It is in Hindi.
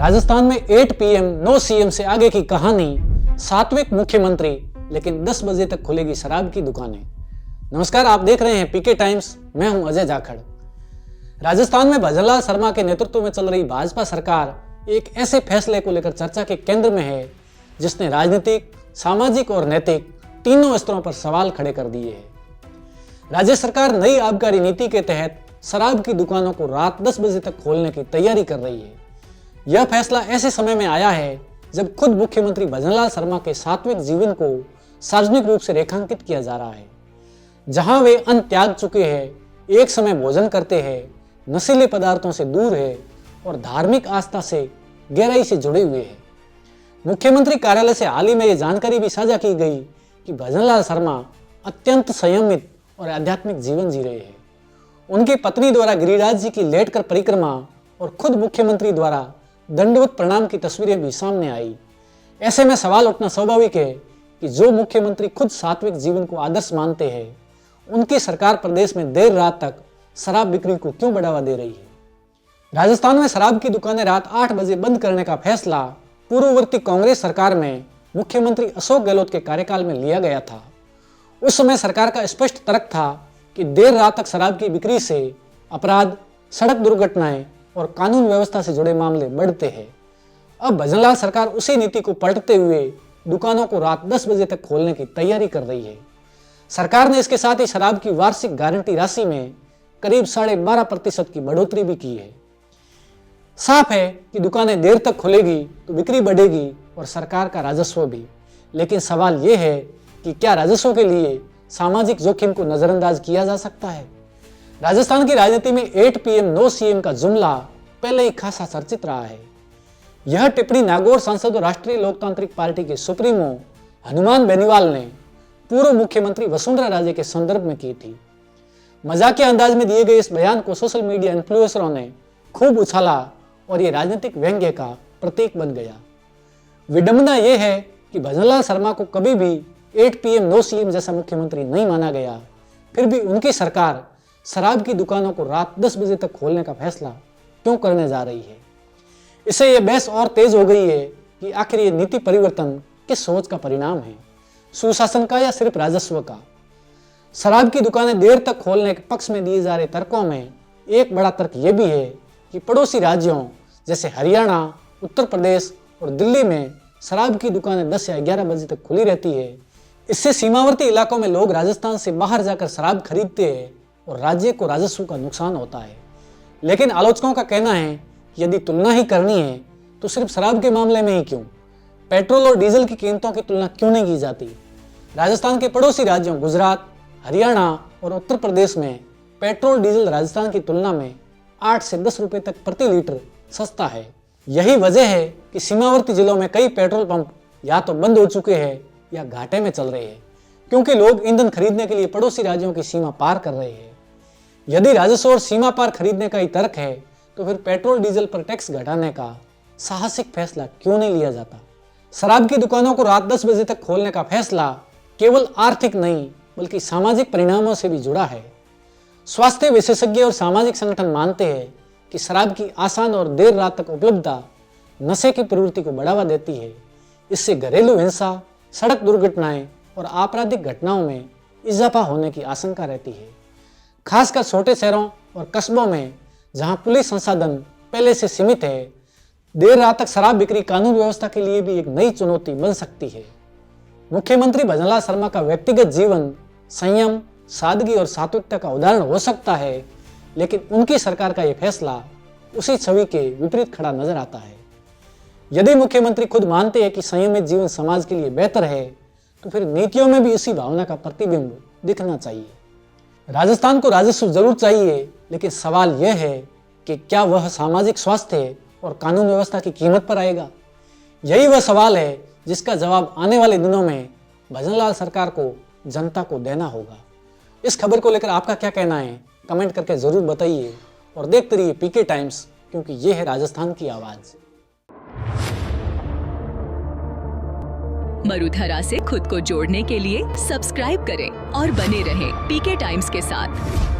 राजस्थान में 8 PM 9 CM से आगे की कहानी, सात्विक मुख्यमंत्री, लेकिन 10 बजे तक खुलेगी शराब की दुकानें। नमस्कार, आप देख रहे हैं पीके टाइम्स। मैं हूं अजय जाखड़। राजस्थान में भजनलाल शर्मा के नेतृत्व में चल रही भाजपा सरकार एक ऐसे फैसले को लेकर चर्चा के केंद्र में है जिसने राजनीतिक, सामाजिक और नैतिक तीनों स्तरों पर सवाल खड़े कर दिए हैं। राज्य सरकार नई आबकारी नीति के तहत शराब की दुकानों को रात 10 बजे तक खोलने की तैयारी कर रही है। यह फैसला ऐसे समय में आया है जब खुद मुख्यमंत्री भजनलाल शर्मा के सात्विक जीवन को सार्वजनिक रूप से रेखांकित किया जा रहा है। जहां वे अन्न त्याग चुके हैं, एक समय भोजन करते हैं, नशीले पदार्थों से दूर है और धार्मिक आस्था से गहराई से जुड़े हुए हैं। मुख्यमंत्री कार्यालय से हाल ही में यह जानकारी भी साझा की गई कि भजनलाल शर्मा अत्यंत संयमित और आध्यात्मिक जीवन जी रहे हैं। उनकी पत्नी द्वारा गिरिराज जी की लेटकर परिक्रमा और खुद मुख्यमंत्री द्वारा दंडवत प्रणाम की तस्वीरें भी सामने आई। ऐसे में सवाल उठना स्वाभाविक है कि जो मुख्यमंत्री खुद सात्विक जीवन को आदर्श मानते हैं, उनकी सरकार प्रदेश में देर रात तक शराब बिक्री को क्यों बढ़ावा दे रही है। राजस्थान में शराब की दुकानें रात 8 बजे बंद करने का फैसला पूर्ववर्ती कांग्रेस सरकार में मुख्यमंत्री अशोक गहलोत के कार्यकाल में लिया गया था। उस समय सरकार का स्पष्ट तर्क था कि देर रात तक शराब की बिक्री से अपराध, सड़क दुर्घटनाएं और कानून व्यवस्था से जुड़े मामले बढ़ते हैं। अब भजनलाल सरकार उसी नीति को पलटते हुए दुकानों को रात 10 बजे तक खोलने की तैयारी कर रही है। सरकार ने इसके साथ ही शराब की वार्षिक गारंटी राशि में करीब 12.5% की बढ़ोतरी भी की है। साफ है कि दुकानें देर तक खुलेगी तो बिक्री बढ़ेगी और सरकार का राजस्व भी। लेकिन सवाल यह है कि क्या राजस्व के लिए सामाजिक जोखिम को नजरअंदाज किया जा सकता है। राजस्थान की राजनीति में 8 PM 9 CM का जुमला पहले ही खासा चर्चित रहा है। यह टिप्पणी नागौर सांसद और राष्ट्रीय लोकतांत्रिक पार्टी के सुप्रीमो हनुमान बेनीवाल ने पूर्व मुख्यमंत्री वसुंधरा राजे के संदर्भ में की थी। मजाकिया अंदाज में दिए गए इस बयान को सोशल मीडिया इन्फ्लुएंसरों ने खूब उछाला और ये राजनीतिक व्यंग्य का प्रतीक बन गया। विडंबना यह है कि भजनलाल शर्मा को कभी भी 8 PM 9 CM जैसा मुख्यमंत्री नहीं माना गया, फिर भी उनकी सरकार शराब की दुकानों को रात 10 बजे तक खोलने का फैसला क्यों करने जा रही है। इससे यह बहस और तेज हो गई है कि आखिर ये नीति परिवर्तन किस सोच का परिणाम है, सुशासन का या सिर्फ राजस्व का। शराब की दुकानें देर तक खोलने के पक्ष में दिए जा रहे तर्कों में एक बड़ा तर्क यह भी है कि पड़ोसी राज्यों जैसे हरियाणा, उत्तर प्रदेश और दिल्ली में शराब की दुकानें 10 या 11 बजे तक खुली रहती है। इससे सीमावर्ती इलाकों में लोग राजस्थान से बाहर जाकर शराब खरीदते हैं और राज्य को राजस्व का नुकसान होता है। लेकिन आलोचकों का कहना है कि यदि तुलना ही करनी है तो सिर्फ शराब के मामले में ही क्यों, पेट्रोल और डीजल की कीमतों की तुलना क्यों नहीं की जाती। राजस्थान के पड़ोसी राज्यों गुजरात, हरियाणा और उत्तर प्रदेश में पेट्रोल डीजल राजस्थान की तुलना में 8 से 10 रुपए तक प्रति लीटर सस्ता है। यही वजह है कि सीमावर्ती जिलों में कई पेट्रोल पंप या तो बंद हो चुके हैं या घाटे में चल रहे हैं, क्योंकि लोग ईंधन खरीदने के लिए पड़ोसी राज्यों की सीमा पार कर रहे हैं। यदि राजस्व और सीमा पार खरीदने का ही तर्क है तो फिर पेट्रोल डीजल पर टैक्स घटाने का साहसिक फैसला क्यों नहीं लिया जाता। शराब की दुकानों को रात 10 बजे तक खोलने का फैसला केवल आर्थिक नहीं बल्कि सामाजिक परिणामों से भी जुड़ा है। स्वास्थ्य विशेषज्ञ और सामाजिक संगठन मानते हैं कि शराब की आसान और देर रात तक उपलब्धता नशे की प्रवृत्ति को बढ़ावा देती है। इससे घरेलू हिंसा, सड़क दुर्घटनाएं और आपराधिक घटनाओं में इजाफा होने की आशंका रहती है। खासकर छोटे शहरों और कस्बों में जहां पुलिस संसाधन पहले से सीमित है, देर रात तक शराब बिक्री कानून व्यवस्था के लिए भी एक नई चुनौती बन सकती है। मुख्यमंत्री भजनलाल शर्मा का व्यक्तिगत जीवन संयम, सादगी और सात्विकता का उदाहरण हो सकता है, लेकिन उनकी सरकार का यह फैसला उसी छवि के विपरीत खड़ा नजर आता है। यदि मुख्यमंत्री खुद मानते हैं कि संयमित जीवन समाज के लिए बेहतर है, तो फिर नीतियों में भी इसी भावना का प्रतिबिंब दिखना चाहिए। राजस्थान को राजस्व जरूर चाहिए, लेकिन सवाल यह है कि क्या वह सामाजिक स्वास्थ्य और कानून व्यवस्था की कीमत पर आएगा। यही वह सवाल है जिसका जवाब आने वाले दिनों में भजनलाल सरकार को जनता को देना होगा। इस खबर को लेकर आपका क्या कहना है, कमेंट करके जरूर बताइए और देखते रहिए पीके टाइम्स, क्योंकि ये है राजस्थान की आवाज। मरुधरा से खुद को जोड़ने के लिए सब्सक्राइब करें और बने रहें पीके टाइम्स के साथ।